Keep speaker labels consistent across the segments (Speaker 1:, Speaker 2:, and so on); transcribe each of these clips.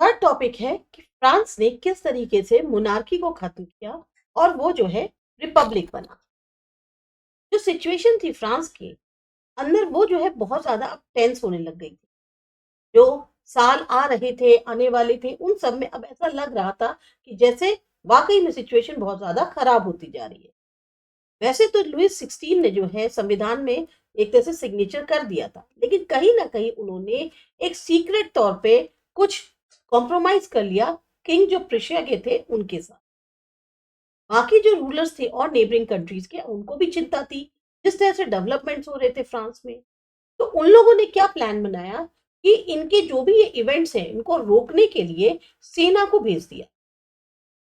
Speaker 1: Third topic है कि France ने किस तरीके से मोनार्की को खत्म किया और वो जो है रिपब्लिक बना। जो सिचुएशन थी फ्रांस के अंदर वो जो है बहुत ज्यादा अब टेंस होने लग गई थी। जो साल आ रहे थे, आने वाले थे, उन सब में अब ऐसा लग रहा था कि जैसे वाकई में सिचुएशन बहुत ज्यादा खराब होती जा रही है। वैसे तो लुइस 16 ने जो है संविधान में एक तरह से सिग्नेचर कर दिया था, लेकिन कहीं ना कहीं उन्होंने एक सीक्रेट तौर पे कुछ कॉम्प्रोमाइज कर लिया किंग जो प्रिशिया के थे उनके साथ। बाकी जो रूलर्स थे और नेबरिंग कंट्रीज के उनको भी चिंता थी जिस तरह से डेवलपमेंट्स हो रहे थे फ्रांस में। तो उन लोगों ने क्या प्लान बनाया कि इनके जो भी ये इवेंट्स हैं इनको रोकने के लिए सेना को भेज दिया।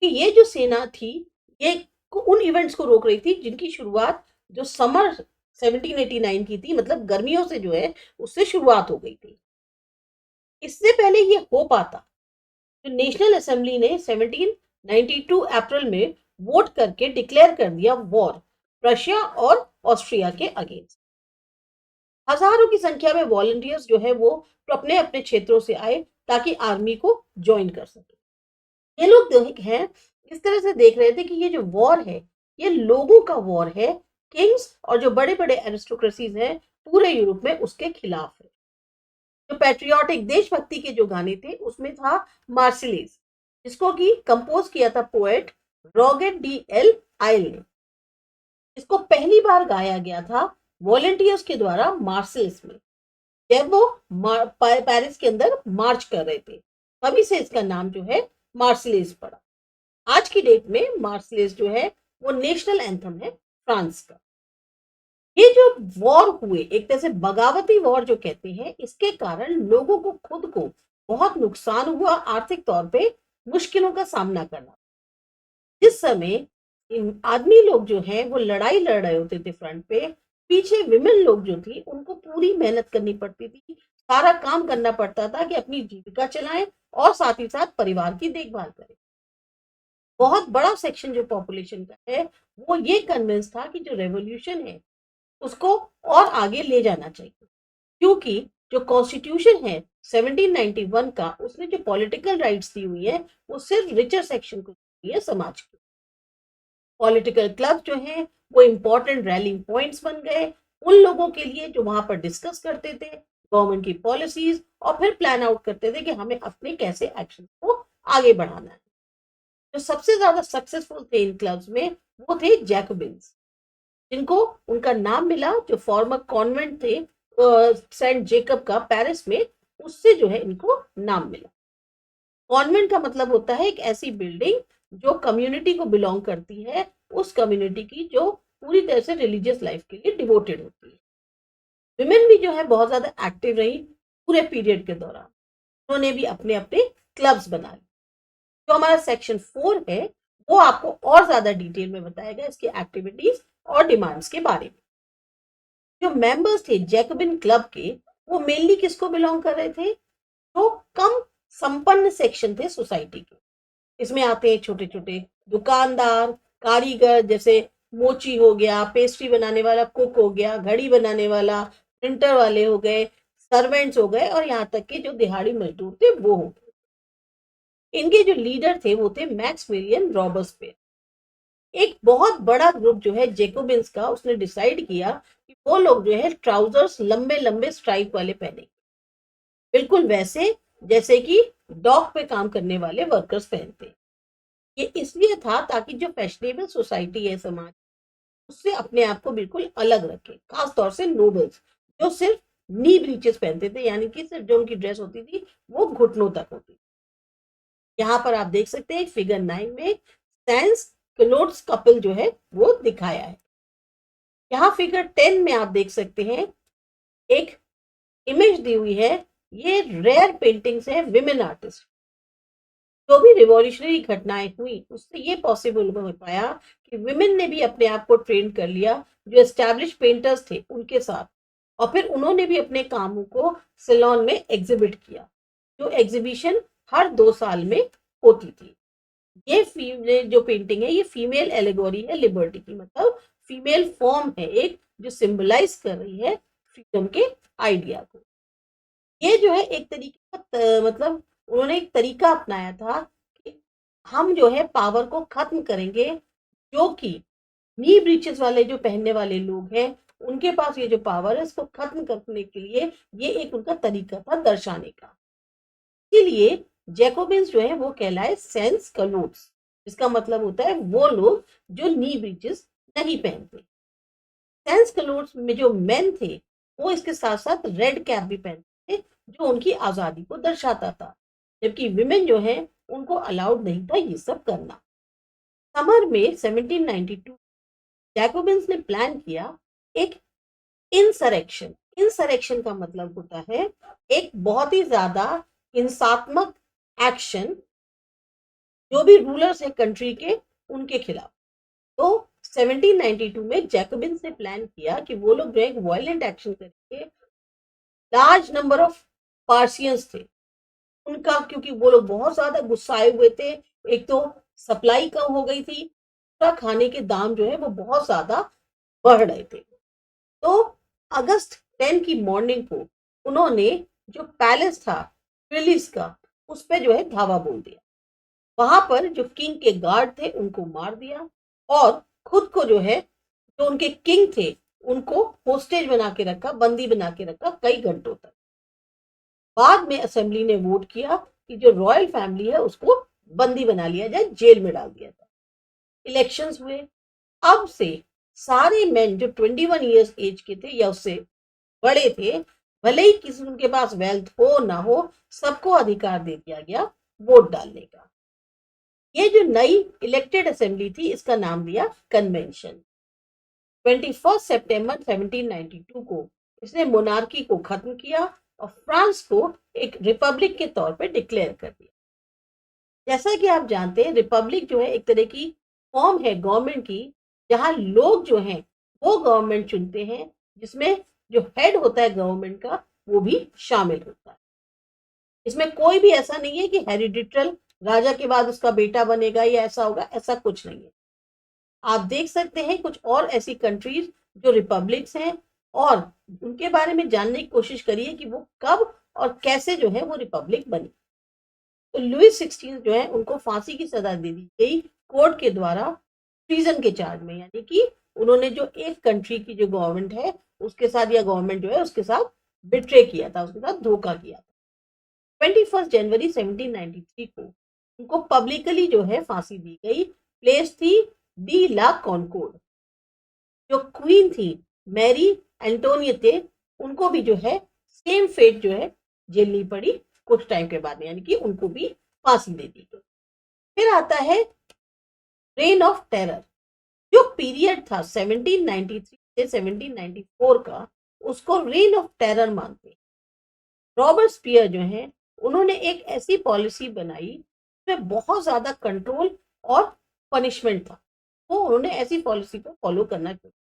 Speaker 1: कि ये जो सेना थी ये उन इवेंट्स को रोक रही थी जिनकी शुरुआत जो समर 1789 की थी, मतलब गर्मियों से जो है उससे शुरुआत हो गई थी। इससे पहले ये हो पाता तो नेशनल असेंबली ने 1792 अप्रैल में वोट करके डिक्लेयर कर दिया वॉर रशिया और ऑस्ट्रिया के अगेंस्ट। हजारों की संख्या में वॉलंटियर्स जो है वो अपने अपने क्षेत्रों से आए ताकि आर्मी को ज्वाइन कर सके। ये लोग हैं इस तरह से देख रहे थे कि ये जो वॉर है ये लोगों का वॉर है, किंग्स और जो बड़े बड़े एरिस्टोक्रेसीज हैं पूरे यूरोप में उसके खिलाफ है। जो पैट्रियोटिक देशभक्ति के जो गाने थे उसमें था मार्सिलेज, जिसको कि कंपोज किया था पोएट रॉगेट डी एल आयल ने। इसको पहली बार गाया गया था वॉलंटियर्स के द्वारा मार्सिल्स में, जब वो पेरिस के अंदर मार्च कर रहे थे, तभी से इसका नाम जो है मार्सिलेज पड़ा। आज की डेट में मार्सिलेज जो है वो नेशनल एंथम है फ्रांस का। ये जो वॉर हुए एक तरह से बगावती वॉर जो कहते हैं, इसके कारण लोगों को खुद को बहुत नुकसान हुआ, आर्थिक तौर पे मुश्किलों का सामना करना। जिस समय आदमी लोग जो हैं वो लड़ाई लड़ रहे होते थे फ्रंट पे, पीछे विमेन लोग जो थी उनको पूरी मेहनत करनी पड़ती थी, सारा काम करना पड़ता था कि अपनी जीविका चलाएं और साथ ही साथ परिवार की देखभाल करें। बहुत बड़ा सेक्शन जो पॉपुलेशन का है वो ये कन्विंस था कि जो रेवोल्यूशन है उसको और आगे ले जाना चाहिए, क्योंकि जो कॉन्स्टिट्यूशन है 1791 का उसने जो पॉलिटिकल राइट्स दी हुई है वो सिर्फ रिचर सेक्शन को दी है समाज को। पॉलिटिकल क्लब जो हैं वो इंपॉर्टेंट रैलिंग पॉइंट्स बन गए उन लोगों के लिए जो वहां पर डिस्कस करते थे गवर्नमेंट की पॉलिसीज और फिर प्लान आउट करते थे कि हमें अपने कैसे एक्शन को आगे बढ़ाना है। जो सबसे ज्यादा सक्सेसफुल थे इन क्लब्स में वो थे जैकोबिन्स, जिनको उनका नाम मिला जो फॉर्मर कॉन्वेंट थे सेंट जेकब का पेरिस में, उससे जो है इनको नाम मिला। कॉन्वेंट का मतलब होता है एक ऐसी बिल्डिंग जो कम्युनिटी को बिलोंग करती है, उस कम्युनिटी की जो पूरी तरह से रिलीजियस लाइफ के लिए डिवोटेड होती है। विमेन भी जो है बहुत ज्यादा एक्टिव रही पूरे पीरियड के दौरान, उन्होंने भी अपने अपने क्लब्स बना लिए। जो हमारा सेक्शन 4 है वो आपको और ज्यादा डिटेल में बताएगा इसकी एक्टिविटीज और डिमांड्स के बारे में। जो मेंबर्स थे जैकबिन क्लब के वो मेनली किसको बिलोंग कर रहे थे, जो कम संपन्न सेक्शन थे सोसाइटी के। इसमें आते हैं छोटे छोटे दुकानदार, कारीगर, जैसे मोची हो गया, पेस्ट्री बनाने वाला कुक हो गया, घड़ी बनाने वाला, प्रिंटर वाले हो गए, सर्वेंट्स हो गए, और यहाँ तक के जो दिहाड़ी मजदूर थे वो हो गए। इनके जो लीडर थे वो थे मैक्समिलियन रॉबर्सपियर। एक बहुत बड़ा ग्रुप जो है जेकोबिन्स का उसने डिसाइड किया कि वो लोग जो है ट्राउजर्स लंबे लंबे स्ट्राइप वाले पहने, बिल्कुल वैसे जैसे कि डॉक पे काम करने वाले वर्कर्स पहनते। ये इसलिए था ताकि जो फैशनेबल सोसाइटी है समाज उससे अपने आप को बिल्कुल अलग रखे, खास तौर से नोबल्स जो सिर्फ नी ब्रीचेस पहनते थे, यानी कि सिर्फ जो उनकी ड्रेस होती थी वो घुटनों तक होती थी। यहाँ पर आप देख सकते हैं फिगर 9 में सैंस क्लोट्स कपल जो है वो दिखाया है। यहाँ फिगर 10 में आप देख सकते हैं एक इमेज दी हुई है, ये रेयर पेंटिंग्स है विमेन आर्टिस्ट। जो भी रिवॉल्यूशनरी घटनाएं हुई उससे ये पॉसिबल हो पाया कि विमेन ने भी अपने आप को ट्रेन कर लिया जो एस्टैब्लिश पेंटर्स थे उनके साथ, और फिर उन्होंने भी अपने कामों को सिलोन में एग्जिबिट किया, जो एग्जीबिशन हर 2 साल में होती थी। ये जो पेंटिंग है ये फीमेल एलिगोरी है लिबर्टी की, मतलब फीमेल फॉर्म है एक जो सिंबलाइज कर रही है फ्रीडम के आइडिया को। ये जो है एक तरीके का मतलब उन्होंने एक तरीका अपनाया था कि हम जो है पावर को खत्म करेंगे, जो कि नी ब्रीचेस वाले जो पहनने वाले लोग हैं उनके पास ये जो पावर है इसको खत्म करने के लिए ये एक उनका तरीका था दर्शाने का। इसीलिए जैकोबिन्स जो है वो कहलाए सेंस कलोट्स, जिसका मतलब होता है वो लोग जो नी ब्रीचेस नहीं पहनते। सेंस कलोट्स में जो मेन थे वो इसके साथ साथ रेड कैप भी पहनते थे, जो उनकी आजादी को दर्शाता था, जबकि विमेन जो है उनको अलाउड नहीं था ये सब करना। समर में 1792 जैकोबिन्स ने प्लान किया एक इंसरेक्शन। इंसरेक्शन का मतलब होता है एक बहुत ही ज्यादा हिंसात्मक एक्शन जो भी रूलर्स हैं कंट्री के उनके खिलाफ। तो 1792 में जैकोबिन्स ने प्लान किया कि वो लोग जो एक वायलेंट एक्शन करेंगे। लार्ज नंबर ऑफ पार्सियंस थे उनका, क्योंकि वो लोग बहुत ज्यादा गुस्साए हुए थे। एक तो सप्लाई कम हो गई थी, दूसरा खाने के दाम जो है वो बहुत ज्यादा बढ़ रहे थे। तो अगस्त 10 की मॉर्निंग को उन्होंने जो पैलेस था ट्रिलिस का उस पे जो है धावा बोल दिया। वहां पर जो किंग के गार्ड थे उनको मार दिया और खुद को जो है जो उनके किंग थे उनको होस्टेज बना के रखा, बंदी बना के रखा कई घंटों तक। बाद में असेंबली ने वोट किया कि जो रॉयल फैमिली है उसको बंदी बना लिया जाए, जेल में डाल दिया जाए। इलेक्शंस हुए। अब से सारे मेन जो 21 ईयर्स एज के थे या उससे बड़े थे, भले ही किसी उनके पास वेल्थ हो ना हो, सबको अधिकार दे दिया गया वोट डालने का। ये जो नई इलेक्टेड असेंबली थी इसका नाम दिया कन्वेंशन। 21 सितंबर 1792 को इसने मोनार्की को खत्म किया और फ्रांस को एक रिपब्लिक के तौर पे डिक्लेयर कर दिया। जैसा कि आप जानते हैं रिपब्लिक जो है एक तरह की फॉर्म है गवर्नमेंट की, जहां लोग जो हैं वो गवर्नमेंट चुनते हैं, जिसमें जो हेड होता है गवर्नमेंट का वो भी शामिल होता है। इसमें कोई भी ऐसा नहीं है कि हेरिडिटल राजा के बाद उसका बेटा बनेगा या ऐसा होगा, ऐसा कुछ नहीं है। आप देख सकते हैं कुछ और ऐसी कंट्रीज जो रिपब्लिक्स हैं और उनके बारे में जानने की कोशिश करिए कि वो कब और कैसे जो है वो रिपब्लिक बनी। तो लुइस 16 जो है उनको फांसी की सजा दे दी गई कोर्ट के द्वारा ट्रीजन के चार्ज में, यानी कि उन्होंने जो एक कंट्री की जो गवर्नमेंट है उसके साथ या गवर्नमेंट जो है उसके साथ बिट्रे किया था, उसके साथ धोखा किया था। 21 जनवरी 1793 को उनको पब्लिकली जो है फांसी दी गई। प्लेस थी डी ला कॉनकोर्ड। जो क्वीन थी मैरी एंटोनियते उनको भी जो है सेम फेट जो है झेलनी पड़ी कुछ टाइम के बाद में, यानी कि उनको भी फांसी दे दी गई। फिर आता है रेन ऑफ टेरर। जो पीरियड था 1793 से 1794 का उसको रेन ऑफ टेरर मानते हैं। रॉबर्टस्पियर जो है उन्होंने एक ऐसी पॉलिसी बनाई जिसमें बहुत ज्यादा कंट्रोल और पनिशमेंट था। तो उन्होंने ऐसी पॉलिसी को फॉलो करना चाहिए।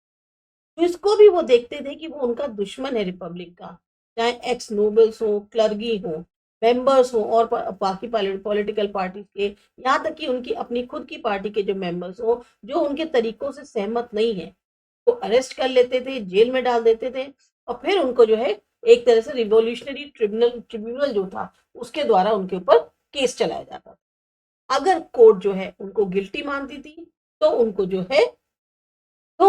Speaker 1: जिसको भी वो देखते थे कि वो उनका दुश्मन है रिपब्लिक का, चाहे एक्स नोबल्स हो, क्लर्गी हो, मेंबर्स हो और बाकी पॉलिटिकल पार्टी के, यहाँ तक कि उनकी अपनी खुद की पार्टी के जो मेंबर्स हो जो उनके तरीकों से सहमत नहीं है, तो अरेस्ट कर लेते थे, जेल में डाल देते थे और फिर उनको जो है एक तरह से रिवोल्यूशनरी ट्रिब्यूनल जो था उसके द्वारा उनके ऊपर केस चलाया जाता था। अगर कोर्ट जो है उनको गिल्टी मानती थी तो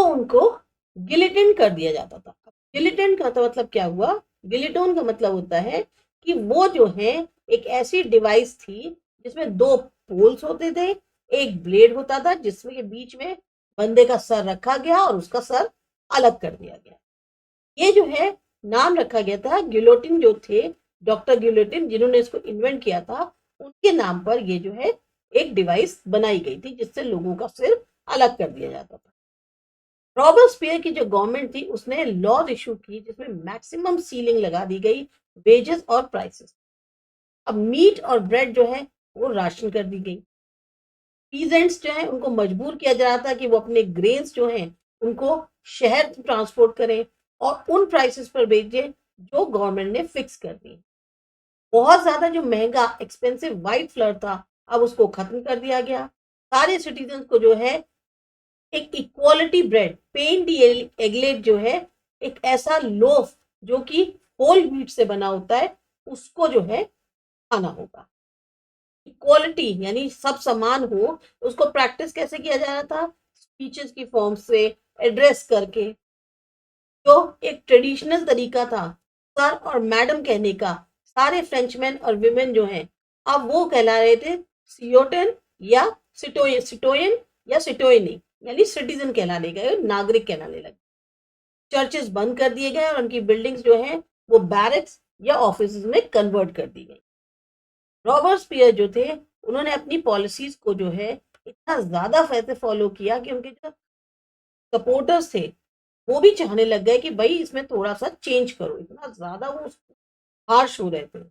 Speaker 1: उनको गिलिटिन कर दिया जाता था। गिलिटिन का तो मतलब क्या हुआ, गिलिटोन का मतलब होता है कि वो जो है एक ऐसी डिवाइस थी जिसमें दो पोल्स होते थे, एक ब्लेड होता था जिसमें के बीच में बंदे का सर रखा गया और उसका सर अलग कर दिया गया। ये जो है नाम रखा गया था गिलोटिन, जो थे डॉक्टर गिलोटिन जिन्होंने इसको इन्वेंट किया था उनके नाम पर ये जो है एक डिवाइस बनाई गई थी जिससे लोगों का सिर अलग कर दिया जाता था। रॉबर्टस्पियर की जो गवर्नमेंट थी उसने लॉज इशू की जिसमें मैक्सिमम सीलिंग लगा दी गई वेजेस और प्राइसेस। अब मीट और ब्रेड जो है वो राशन कर दी गई। पीजेंट्स जो है उनको मजबूर किया जा रहा था कि वो अपने ग्रेन्स जो हैं उनको शहर ट्रांसपोर्ट करें और उन प्राइसेस पर बेचें जो गवर्नमेंट ने फिक्स कर दी। बहुत ज्यादा जो महंगा एक्सपेंसिव व्हाइट फ्लर था अब उसको खत्म कर दिया गया। सारे सिटीजन को जो है एक equality bread, pen D aglet जो है एक ऐसा लोफ जो कि होल व्हीट से बना होता है उसको जो है खाना होगा। इक्वालिटी यानी सब समान हो, उसको प्रैक्टिस कैसे किया जा रहा था? स्पीचेस की फॉर्म से, एड्रेस करके। जो एक ट्रेडिशनल तरीका था सर और मैडम कहने का, सारे फ्रेंचमैन और विमेन जो हैं अब वो कहला रहे थे सियोटन या सिटोयन या सिटोयनी, यानी सिटीजन कहलाने गए, नागरिक कहलाने लगे। चर्चेस बंद कर दिए गए और उनकी बिल्डिंग्स जो हैं वो बैरक्स या ऑफिस में कन्वर्ट कर दी गई। रॉबर्टसपियर जो थे उन्होंने अपनी पॉलिसीज को जो है इतना ज्यादा वैसे फॉलो किया कि उनके जो सपोर्टर्स थे वो भी चाहने लग गए कि भाई इसमें थोड़ा सा चेंज करो, इतना ज्यादा वो हार्श हो रहे थे।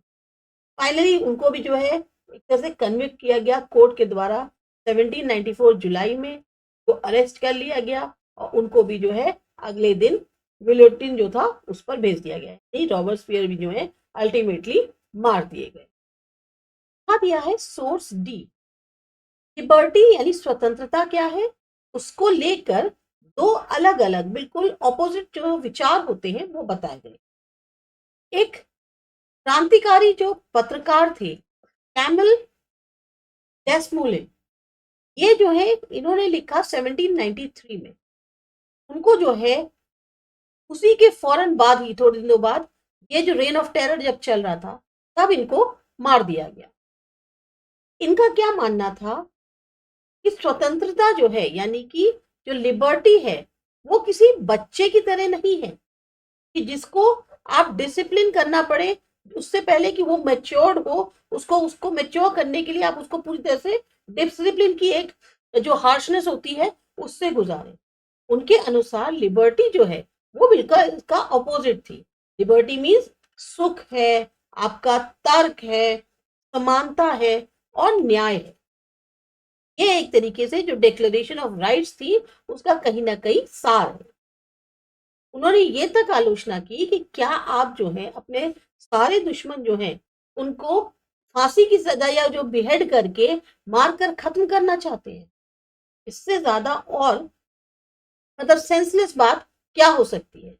Speaker 1: फाइनली उनको भी जो है एक तरह से कन्विक्ट किया गया कोर्ट के द्वारा। 1794 जुलाई में को अरेस्ट कर लिया गया और उनको भी जो है अगले दिन गिलोटिन जो था उस पर भेज दिया गया। रॉबर्टसपियर भी जो है अल्टीमेटली मार दिए गए। दिया है सोर्स डी, लिबर्टी यानी स्वतंत्रता क्या है, उसको लेकर दो अलग अलग बिल्कुल ऑपोजिट जो विचार होते हैं वो बताए गए। एक क्रांतिकारी जो पत्रकार थे कैमल डेस्मोलिन, ये जो है इन्होंने लिखा 1793 में। उनको जो है उसी के फौरन बाद ही थोड़े दिनों बाद ये जो रेन ऑफ टेरर जब चल रहा था तब इनको मार दिया गया। इनका क्या मानना था कि स्वतंत्रता जो है यानी कि जो लिबर्टी है वो किसी बच्चे की तरह नहीं है कि जिसको आप डिसिप्लिन करना पड़े उससे पहले कि वो मैच्योर्ड हो, उसको उसको मैच्योर करने के लिए आप उसको पूरी तरह से डिसिप्लिन की एक जो हार्शनेस होती है उससे गुजारे। उनके अनुसार लिबर्टी जो है वो बिल्कुल इसका अपोजिट थी। लिबर्टी मीन्स सुख है, आपका तर्क है, समानता है और न्याय है। ये एक तरीके से जो डिक्लेरेशन ऑफ राइट्स थी उसका कहीं ना कहीं सार है। उन्होंने ये तक आलोचना की कि क्या आप जो है अपने सारे दुश्मन जो हैं उनको फांसी की सजा या जो बिहेड करके मारकर खत्म करना चाहते हैं? इससे ज्यादा और मतलब सेंसलेस बात क्या हो सकती है?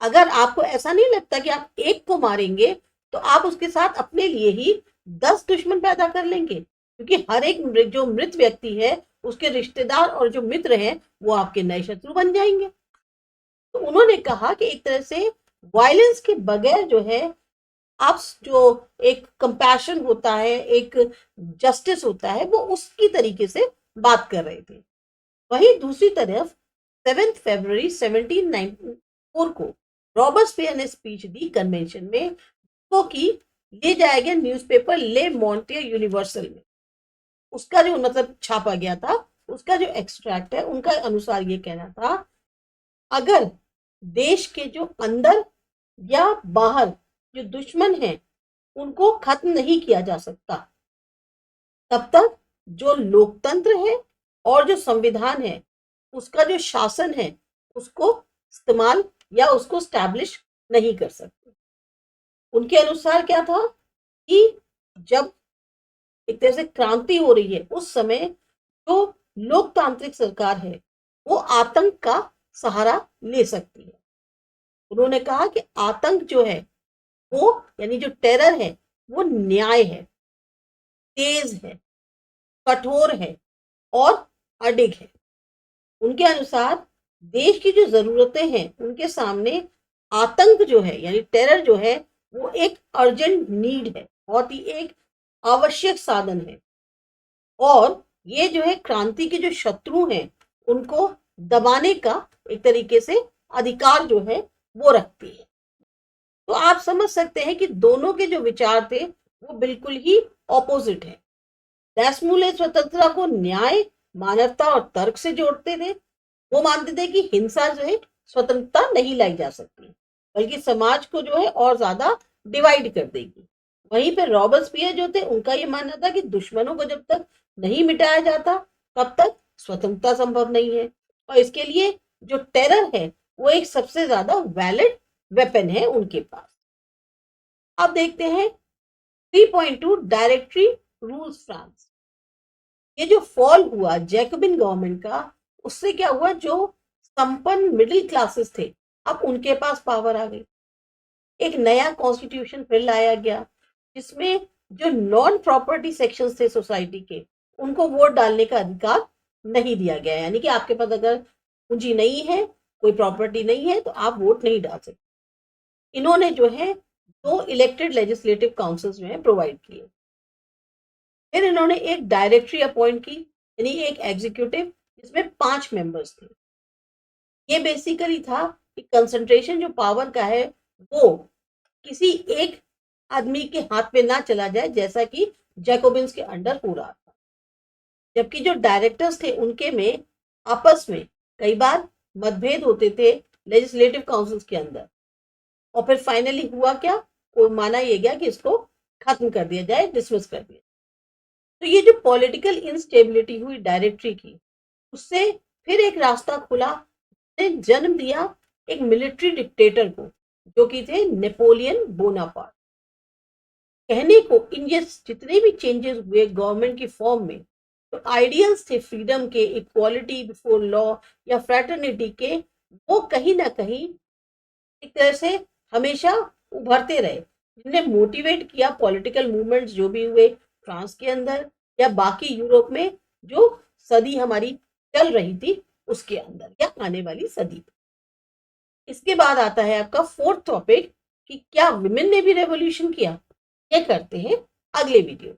Speaker 1: अगर आपको ऐसा नहीं लगता कि आप एक को मारेंगे तो आप उसके साथ अपने लिए ही 10 दुश्मन पैदा कर लेंगे, क्योंकि हर एक जो मृत व्यक्ति है उसके रिश्तेदार और जो मित्र हैं वो आपके नए शत्रु बन जाएंगे। तो उन्होंने कहा कि एक तरह से वायलेंस के बगैर जो है आप जो एक कंपैशन होता है, एक जस्टिस होता है, वो उसकी तरीके से बात कर रहे थे। वहीं दूसरी तरफ 7 फरवरी 1794 को रॉबर्टसपियर ने स्पीच दी कन्वेंशन में, तो कि ले जाया गया न्यूज़पेपर ले मॉन्टे यूनिवर्सल में। उसका जो मतलब छापा गया था उसका जो एक्सट्रैक्ट है उनका अनुसार ये कहना था, अगर देश के जो अंदर या बाहर जो दुश्मन हैं उनको खत्म नहीं किया जा सकता तब तक जो लोकतंत्र है और जो संविधान है उसका जो शासन है उसको इस्तेमाल या उसको स्टैब्लिश नहीं कर सकते। उनके अनुसार क्या था कि जब एक तरह से क्रांति हो रही है उस समय जो लोकतांत्रिक सरकार है वो आतंक का सहारा ले सकती है। उन्होंने कहा कि आतंक जो है वो यानी जो टेरर है वो न्याय है, तेज है, कठोर है और अडिग है। उनके अनुसार देश की जो जरूरतें हैं उनके सामने आतंक जो है यानी टेरर जो है वो एक अर्जेंट नीड है, बहुत ही एक आवश्यक साधन है। और ये जो है क्रांति के जो शत्रु हैं उनको दबाने का एक तरीके से अधिकार जो है वो रखती है। तो आप समझ सकते हैं कि दोनों के जो विचार थे वो बिल्कुल ही ऑपोजिट है। डेस्मोले स्वतंत्रता को न्याय, मानवता और तर्क से जोड़ते थे। वो मानते थे कि हिंसा जो है स्वतंत्रता नहीं लाई जा सकती, बल्कि समाज को जो है और ज्यादा डिवाइड कर देगी। वहीं पे रॉबर्टसपियर जो थे उनका ये मानना था कि दुश्मनों को जब तक नहीं मिटाया जाता तब तक स्वतंत्रता संभव नहीं है, और इसके लिए जो टेरर है वो एक सबसे ज्यादा वैलिड वेपन है उनके पास। अब देखते हैं 3.2 डायरेक्टरी रूल्स फ्रांस। ये जो फॉल हुआ जैकोबिन गवर्नमेंट का, उससे क्या हुआ, जो संपन्न मिडिल क्लासेस थे अब उनके पास पावर आ गई। एक नया कॉन्स्टिट्यूशन फिर लाया गया जिसमें जो नॉन प्रॉपर्टी सेक्शंस थे सोसाइटी के, उनको वोट डालने का अधिकार नहीं दिया गया। यानी कि आपके पास अगर पूंजी नहीं है, कोई प्रॉपर्टी नहीं है, तो आप वोट नहीं डाल सकते। इन्होंने जो है 2 इलेक्टेड लेजिस्लेटिव काउंसिल्स जो है प्रोवाइड किए। फिर इन्होंने एक डायरेक्टरी अपॉइंट की, यानी एक एग्जीक्यूटिव, जिसमें 5 मेंबर्स थे। ये बेसिकली था कि कंसंट्रेशन जो पावर का है वो किसी एक आदमी के हाथ में ना चला जाए, जैसा कि जैकोबिन्स के अंडर हो रहा था। जबकि जो डायरेक्टर्स थे उनके में आपस में कई बार मतभेद होते थे लेजिस्लेटिव काउंसिल्स के अंदर, और फिर फाइनली हुआ क्या, वो माना यह गया कि इसको खत्म कर दिया जाए, डिसमिस कर दिया। तो ये जो पॉलिटिकल इंस्टेबिलिटी हुई डायरेक्टरी की, उससे फिर एक रास्ता खुला, ने जन्म दिया एक मिलिट्री डिक्टेटर को, जो कि थे नेपोलियन बोनापार्ट। कहने को इन ये जितने भी चेंजेस हुए गवर्नमेंट की फॉर्म में, तो आइडियल्स थे फ्रीडम के, इक्वालिटी बिफोर लॉ या फ्रैटर्निटी के, वो कहीं ना कहीं एक तरह से हमेशा उभरते रहे, जिन्हें मोटिवेट किया पॉलिटिकल मूवमेंट्स जो भी हुए फ्रांस के अंदर या बाकी यूरोप में, जो सदी हमारी चल रही थी उसके अंदर या आने वाली सदी। इसके बाद आता है आपका 4th टॉपिक कि क्या विमेन ने भी रेवोल्यूशन किया। ये करते हैं अगले वीडियो।